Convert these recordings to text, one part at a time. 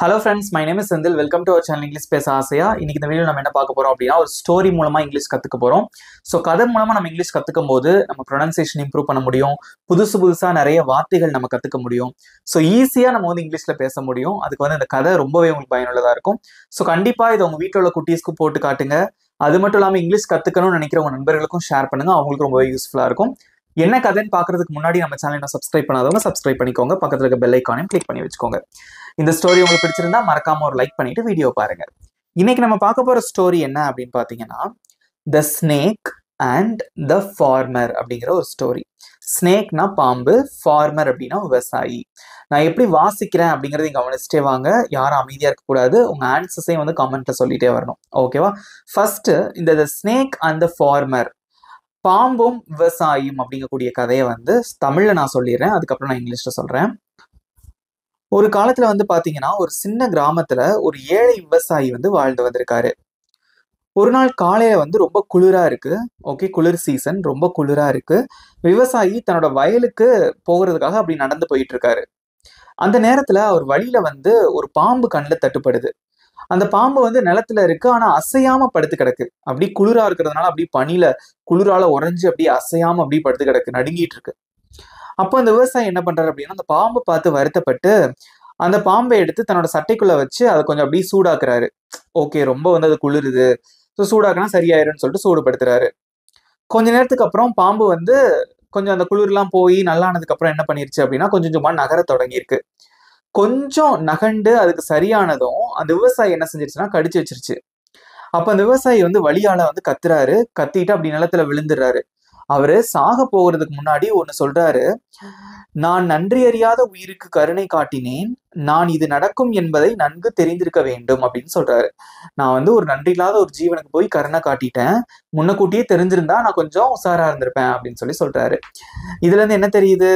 Hello friends, my name is Sendil. Welcome to our channel English பேச ஆசையா. இன்னைக்கு இந்த வீடியோல நம்ம என்ன பார்க்க போறோம் அப்படினா ஒரு ஸ்டோரி மூலமா இங்கிலீஷ் கத்துக்க போறோம். சோ கதை மூலமா நம்ம இங்கிலீஷ் கத்துக்கும்போது நம்ம pronunciation improve பண்ண முடியும். புதுசா நிறைய வார்த்தைகள் நம்ம கத்துக்க முடியும். சோ ஈஸியா நம்ம வந்து இங்கிலீஷ்ல பேச முடியும். அதுக்கு வந்து இந்த கதை ரொம்பவே உங்களுக்கு பயனுள்ளதா இருக்கும். சோ கண்டிப்பா இத உங்க வீட்ல உள்ள குட்டீஸ்க்கு போட்டு காட்டுங்க. அது மட்டும் இல்லாம இங்கிலீஷ் கத்துக்கணும்னு நினைக்கிற உங்க நண்பர்களுக்கும் ஷேர் பண்ணுங்க. அவங்களுக்கு ரொம்பவே யூஸ்ஃபுல்லா இருக்கும். என்ன கதைன்னு பார்க்கிறதுக்கு முன்னாடி நம்ம சேனலை சப்ஸ்கிரைப் பண்ணாதவங்க சப்ஸ்கிரைப் பண்ணிக்கோங்க. பக்கத்துல இருக்க பெல் ஐகானையும் கிளிக் பண்ணி வச்சுக்கோங்க. இந்த ஸ்டோரி உங்களுக்கு பிடிச்சிருந்தா மறக்காம ஒரு லைக் பண்ணிட்டு வீடியோ பாருங்க. இன்னைக்கு நம்ம பார்க்க போற ஸ்டோரி என்ன அப்படின்னு பாத்தீங்கன்னா the snake and the farmer அப்படிங்கிற ஒரு ஸ்டோரி. ஸ்னேக்னா பாம்பு, ஃபார்மர் அப்படின்னா விவசாயி. நான் எப்படி வாசிக்கிறேன் அப்படிங்கறதையும் கவனிச்சுட்டே வாங்க. யாரும் அமைதியா இருக்க கூடாது. உங்க ஆன்சர்ஸையும் வந்து கமெண்ட்ல சொல்லிட்டே வரணும். ஓகேவா? ஃபர்ஸ்ட் இந்த the snake and the farmer, பாம்பும் விவசாயியும் அப்படிங்கக்கூடிய கதையை வந்து தமிழ்ல நான் சொல்லிடுறேன். அதுக்கப்புறம் நான் இங்கிலீஷ்ல சொல்றேன். ஒரு காலத்துல வந்து பாத்தீங்கன்னா ஒரு சின்ன கிராமத்துல ஒரு ஏழை விவசாயி வந்து வாழ்ந்து வந்திருக்காரு. ஒரு நாள் காலையில வந்து ரொம்ப குளிரா இருக்கு. ஓகே, குளிர் சீசன், ரொம்ப குளிரா இருக்கு. விவசாயி தன்னோட வயலுக்கு போகிறதுக்காக அப்படி நடந்து போயிட்டு இருக்காரு. அந்த நேரத்துல அவர் வழியில வந்து ஒரு பாம்பு கண்ணுல தட்டுப்படுது. அந்த பாம்பு வந்து நிலத்துல இருக்கு, ஆனா அசையாம படுத்து கிடக்கு. அப்படி குளிரா இருக்கிறதுனால அப்படி பனியில குளிரால உறைஞ்சு அப்படி அசையாம அப்படி படுத்து கிடக்கு, நடுங்கிட்டு இருக்கு. அப்போ அந்த விவசாயி என்ன பண்றாரு அப்படின்னா அந்த பாம்பை பார்த்து வருத்தப்பட்டு அந்த பாம்பை எடுத்து தன்னோட சட்டைக்குள்ள வச்சு அதை கொஞ்சம் அப்படியே சூடாக்குறாரு. ஓகே, ரொம்ப வந்து அது குளிருது, ஸோ சூடாக்குனா சரியாயிருன்னு சொல்லிட்டு சூடுபடுத்துறாரு. கொஞ்ச நேரத்துக்கு அப்புறம் பாம்பு வந்து கொஞ்சம் அந்த குளிர்லாம் போய் நல்லானதுக்கு அப்புறம் என்ன பண்ணிருச்சு அப்படின்னா கொஞ்சம் கொஞ்சமா நகர தொடங்கியிருக்கு. கொஞ்சம் நகண்டு அதுக்கு சரியானதும் அந்த விவசாயி என்ன செஞ்சிருச்சுன்னா கடிச்சு வச்சிருச்சு. அப்ப அந்த விவசாயி வந்து வலியால வந்து கத்துறாரு. கத்திட்டு அப்படி நிலத்துல விழுந்துடுறாரு. அவரு சாக போகிறதுக்கு முன்னாடி ஒண்ணு சொல்றாரு. நான் நன்றி அறியாத உயிருக்கு கருணை காட்டினேன், நான் இது நடக்கும் என்பதை நன்கு தெரிந்திருக்க வேண்டும் அப்படின்னு சொல்றாரு. நான் வந்து ஒரு நன்றி இல்லாத ஒரு ஜீவனுக்கு போய் கருணை காட்டிட்டேன், முன்னக்கூட்டியே தெரிஞ்சிருந்தா நான் கொஞ்சம் உஷாரா இருந்திருப்பேன் அப்படின்னு சொல்றாரு. இதுல இருந்து என்ன தெரியுது?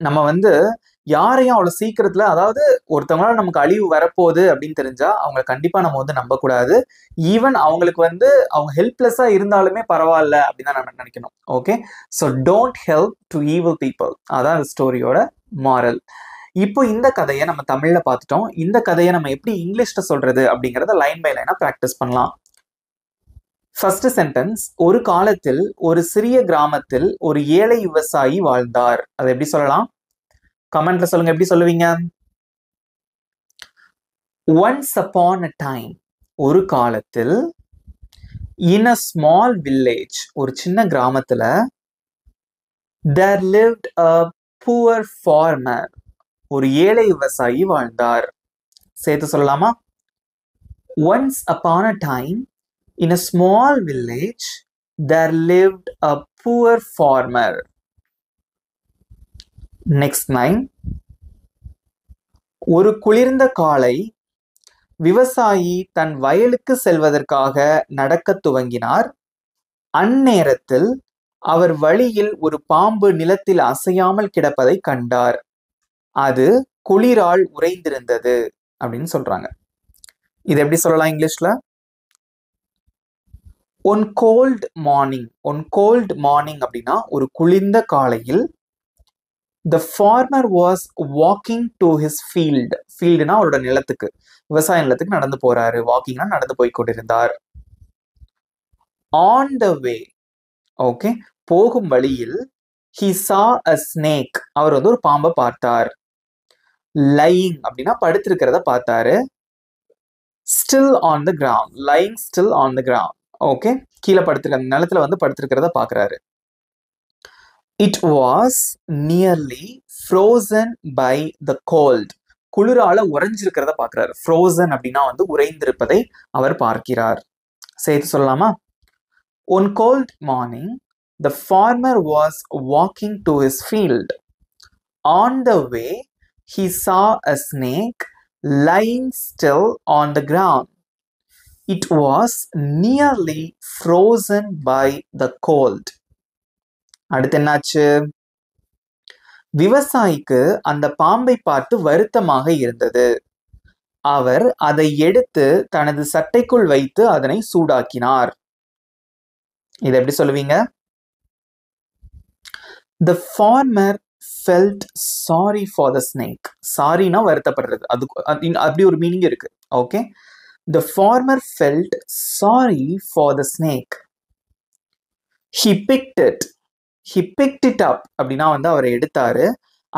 நம்ம வந்து யாரையும் அவ்வளவு சீக்கிரத்துல, அதாவது ஒருத்தவங்களால நமக்கு அழிவு வரப்போகுது அப்படின்னு தெரிஞ்சா அவங்களை கண்டிப்பா நம்ம வந்து நம்ப கூடாது. ஈவன் அவங்களுக்கு வந்து அவங்க ஹெல்ப்லெஸ்ஸா இருந்தாலுமே பரவாயில்ல அப்படின்னு தான் நம்ம நினைக்கணும். Okay, so don't help to evil people. அதான் இந்த ஸ்டோரியோட மாரல். இப்போ இந்த கதையை நம்ம தமிழ்ல பார்த்துட்டோம். இந்த கதையை நம்ம எப்படி இங்கிலீஷ்ல சொல்றது அப்படிங்கறத லைன் பை லைனா பிராக்டிஸ் பண்ணலாம். ஃபர்ஸ்ட் சென்டென்ஸ், ஒரு காலத்தில் ஒரு சிறிய கிராமத்தில் ஒரு ஏழை விவசாயி வாழ்ந்தார். அதை எப்படி சொல்லலாம்? கமெண்ட்ல சொல்லுங்க, எப்படி சொல்லுவீங்க? ஒன்ஸ் அப்பான் அ டைம், ஒரு காலத்தில், இன் அ ஸ்மால் வில்லேஜ், ஒரு சின்ன கிராமத்துல, there lived a poor farmer, ஒரு ஏழை விவசாயி வாழ்ந்தார். சேர்த்து சொல்லலாமா? Once upon a time, in a small village, there lived a poor farmer. Next line, ஒரு குளிர்ந்த காலை விவசாயி தன் வயலுக்கு செல்வதற்காக நடக்க துவங்கினார். அந்நேரத்தில் அவர் வழியில் ஒரு பாம்பு நிலத்தில் அசையாமல் கிடப்பதை கண்டார். அது குளிரால் உறைந்திருந்தது அப்படின்னு சொல்றாங்க. இது எப்படி சொல்லலாம் இங்கிலீஷ்ல? One cold morning. One cold morning அப்படின்னா ஒரு குளிர்ந்த காலையில், the farmer was walking to his field. ஃபீல்டுனா அவரோட நிலத்துக்கு, விவசாய நிலத்துக்கு நடந்து போறாரு. வாக்கிங்னா நடந்து போய் கொண்டிருந்தார். on the way, ஓகே, போகும் வழியில், he saw a snake. அவர் வந்து ஒரு பாம்பை பார்த்தார். lying அப்படின்னா படுத்திருக்கிறத பார்த்தாரு. still on the ground. lying still on the ground. Okay, கீழே படுத்திருக்க நிலத்துல வந்து படுத்திருக்கிறத பார்க்கறாரு. It was nearly frozen by the cold. குளிரால உறைஞ்சிருக்கிறத பார்க்கிறார். frozen அப்படின்னா வந்து உறைந்திருப்பதை அவர் பார்க்கிறார். சேர்த்து சொல்லலாமா? On cold morning, the farmer was walking to his field. On the way, he saw a snake lying still on the ground. It was nearly frozen by the cold. அடுத்து என்னாச்சு? விவசாயிக்கு அந்த பாம்பை பார்த்து வருத்தமாக இருந்தது. அவர் அதை எடுத்து தனது சட்டைக்குள் வைத்து அதனை சூடாக்கினார். இதை எப்படி சொல்லுவீங்க? The farmer felt sorry for the snake. சாரினா வருத்தப்படுறது, அது அப்படி ஒரு மீனிங் இருக்கு. Okay, the farmer felt sorry for the snake. He picked it up அப்படின்னா வந்து அவர் எடுத்தாரு,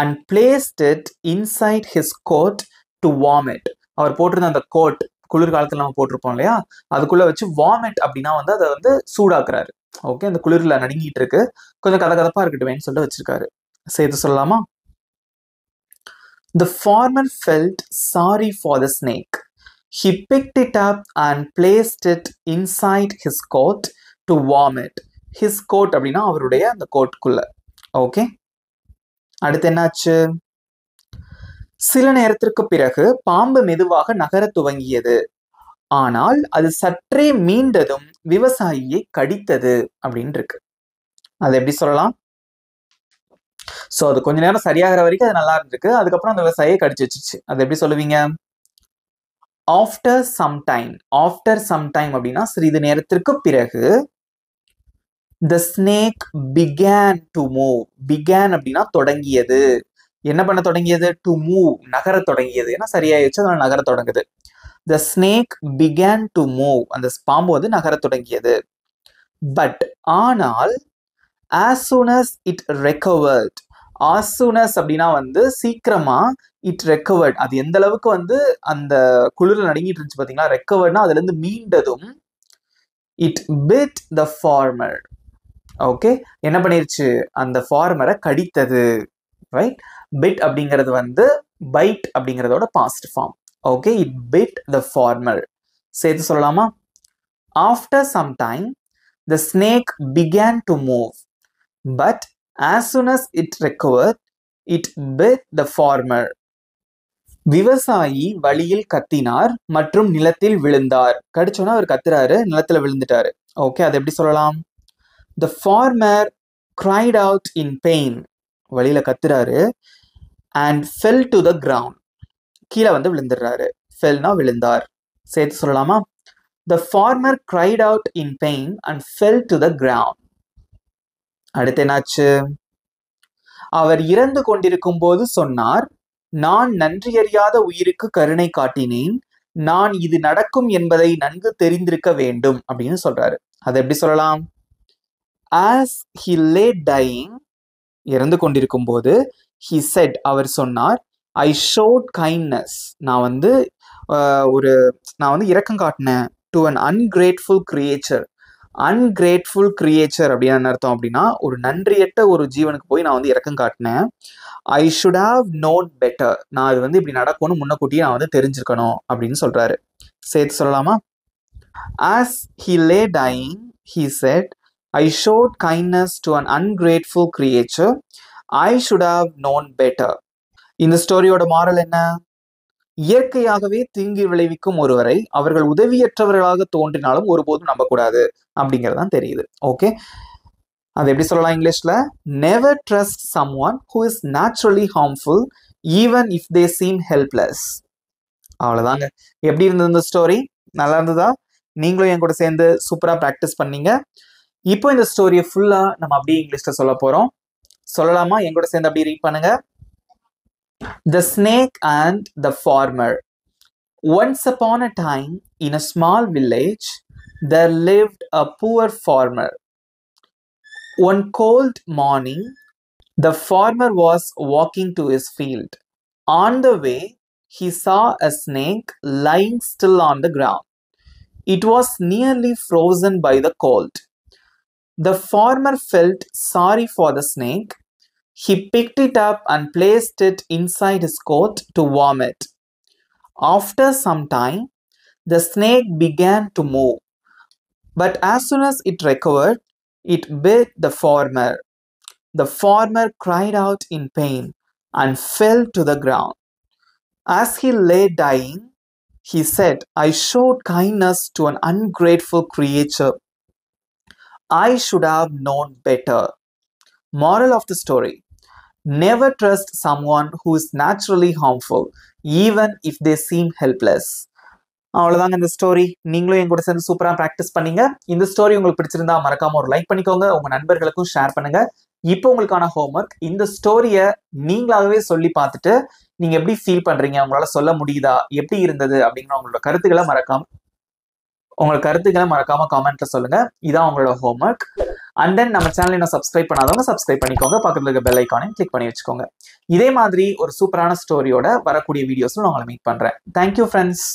and placed it inside his coat to warm it. அவர் போட்டிருந்த அந்த கோட், குளிர்காலத்துல நம்ம போட்டிருப்போம் இல்லையா, அதுக்குள்ள வச்சு warm it அப்படின்னா வந்து அதை வந்து சூடாக்குறாரு. ஓகே, அந்த குளிர்ல நடுங்கிட்டு இருக்கு, கொஞ்சம் கதகதப்பா இருக்கட்டுமேன்னு சொல்லிட்டு வச்சிருக்காரு. சேர்த்து சொல்லலாமா? The farmer felt sorry for the snake. He picked it up and placed it inside his coat to warm it. His coat அப்படின்னா அவருடைய அந்த கோட்குள்ள. ஓகே, அடுத்து என்னாச்சு? சில நேரத்திற்கு பிறகு பாம்பு மெதுவாக நகர துவங்கியது, ஆனால் அது சற்றே மீண்டதும் விவசாயியை கடித்தது அப்படின்னு இருக்கு. அது எப்படி சொல்லலாம்? சோ அது கொஞ்ச நேரம் சரியாகிற வரைக்கும் அது நல்லா இருந்திருக்கு, அதுக்கப்புறம் அந்த விவசாயியை கடிச்சு வச்சிருச்சு. அது எப்படி சொல்லுவீங்க? After some time. After some time அப்படின்னா சிறிது நேரத்திற்கு பிறகு. the snake began to move. began அப்படின்னா தொடங்கியது. என்ன பண்ண தொடங்கியது? to move, நகர தொடங்கியது. ஏன்னா சரியாயிடுச்சு, அதனால நகர தொடங்குது. the snake began to move. அந்த பாம்பு வந்து நகர தொடங்கியது. பட் ஆனால் as soon as it recovered. as soon as அப்படின்னா வந்து சீக்கிரமா, it recovered, அது எந்த அளவுக்கு வந்து அந்த குளிர்ல நடுங்கிட்டு இருந்துச்சு பாத்தீங்களா, recoveredனா அதுல இருந்து மீண்டதும், it bit the farmer. Okay, என்ன பண்ணிருச்சு? அந்த ஃபார்மரை கடித்தது. ரைட், பிட் அப்படிங்கிறது வந்து பைட் அப்படிங்கிறதோட past form. Okay, it bit the farmer. சேர்த்து சொல்லலாமா? After some time the snake began to move, but as soon as it recovered it bit the farmer. விவசாயி வழியில் கத்தினார் மற்றும் நிலத்தில் விழுந்தார். கடிச்சோன்னா அவர் கத்துறாரு, நிலத்துல விழுந்துட்டாரு. ஓகே, அது எப்படி சொல்லலாம்? The farmer cried out in pain. வழியில கத்துறாரு, and fell to the ground. கீழே வந்து விழுந்துடுறாரு. fellனா விழுந்தார். சேர்த்து சொல்லலாமா? The farmer cried out in pain and fell to the ground. அடுத்து என்னாச்சு? அவர் இறந்து கொண்டிருக்கும் போது சொன்னார், நான் நன்றியறியாத உயிருக்கு கருணை காட்டினேன், நான் இது நடக்கும் என்பதை நன்கு தெரிந்திருக்க வேண்டும் அப்படின்னு சொல்றாரு. அதை எப்படி சொல்லலாம்? As he lay dying, இறந்து கொண்டிருக்கும் போது, he said, அவர் சொன்னார், I showed kindness. நான் வந்து இரக்கம் காட்டினேன் to an ungrateful creature. ungrateful creature அப்படின்னு என்ன அர்த்தம் அப்படின்னா, ஒரு நன்றியற்ற ஒரு ஜீவனுக்கு போய் நான் வந்து இரக்கம் காட்டினேன். I should have known better. நான் அது வந்து இப்படி நடக்கும்னு முன்னக்கூட்டியே நான் வந்து தெரிஞ்சிருக்கணும் அப்படின்னு சொல்றாரு. சேர்த்து சொல்லலாமா? As he lay dying, he said, I showed kindness to an ungrateful creature. I should have known better. இந்த ஸ்டோரியோட மாரல் என்ன? இயற்கையாகவே தீங்கு விளைவிக்கும் ஒருவரை அவர்கள் உதவியற்றவர்களாக தோன்றினாலும் ஒருபோதும் நம்பக்கூடாது அப்படிங்கறதான் தெரியுது. ஓகே, அது எப்படி சொல்லலாம் இங்கிலீஷ்ல? Never trust someone who is naturally harmful even if they seem helpless. அவ்வளவுதாங்க. எப்படி இருந்தது இந்த ஸ்டோரி? நல்லா இருந்ததா? நீங்களும் என் கூட சேர்ந்து சூப்பரா பிராக்டிஸ் பண்ணீங்க. இப்போ இந்த ஸ்டோரியை ஃபுல்லா நம்ம அப்படியே இங்கிலீஷ்ல சொல்ல போறோம். சொல்லலாமா? என் கூட சேர்ந்து அப்படியே ரீட் பண்ணுங்க. The snake and the farmer. Once upon a time, in a small village, there lived a poor farmer. One cold morning, the farmer was walking to his field. On the way, he saw a snake lying still on the ground. It was nearly frozen by the cold. The farmer felt sorry for the snake. He picked it up and placed it inside his coat to warm it. After some time, the snake began to move, but as soon as it recovered, it bit the farmer. The farmer cried out in pain and fell to the ground. As he lay dying, he said, I showed kindness to an ungrateful creature. I should have known better. Moral of the story: never trust someone who is naturally harmful, even if they seem helpless. அவ்வளவுதாங்க இந்த story. நீங்களும் என் கூட சேர்ந்து சூப்பரா practice பண்ணீங்க. இந்த story உங்களுக்கு பிடிச்சிருந்தா மறக்காம ஒரு லைக் பண்ணிக்கோங்க, உங்க நண்பர்களுக்கும் ஷேர் பண்ணுங்க. இப்போ உங்களுக்கான ஹோம்ஒர்க், இந்த ஸ்டோரியை நீங்களாகவே சொல்லி பார்த்துட்டு நீங்க எப்படி ஃபீல் பண்றீங்க, உங்களால சொல்ல முடியுதா, எப்படி இருந்தது அப்படிங்கிற உங்களோட கருத்துக்களை மறக்காம காமெண்ட்ல சொல்லுங்க. இதான் உங்களோட ஹோம்ஒர்க். அண்ட் தென் நம்ம சேனல் இன்னும் சப்ஸ்கிரைப் பண்ணாதவங்க சப்ஸ்கிரைப் பண்ணிக்கோங்க, பக்கத்துல இருக்க பெல் ஐக்கானையும் கிளிக் பண்ணி வச்சுக்கோங்க. இதே மாதிரி ஒரு சூப்பரான ஸ்டோரியோட வரக்கூடிய வீடியோஸ்ல நான் உங்களை மீட் பண்றேன். Thank you friends.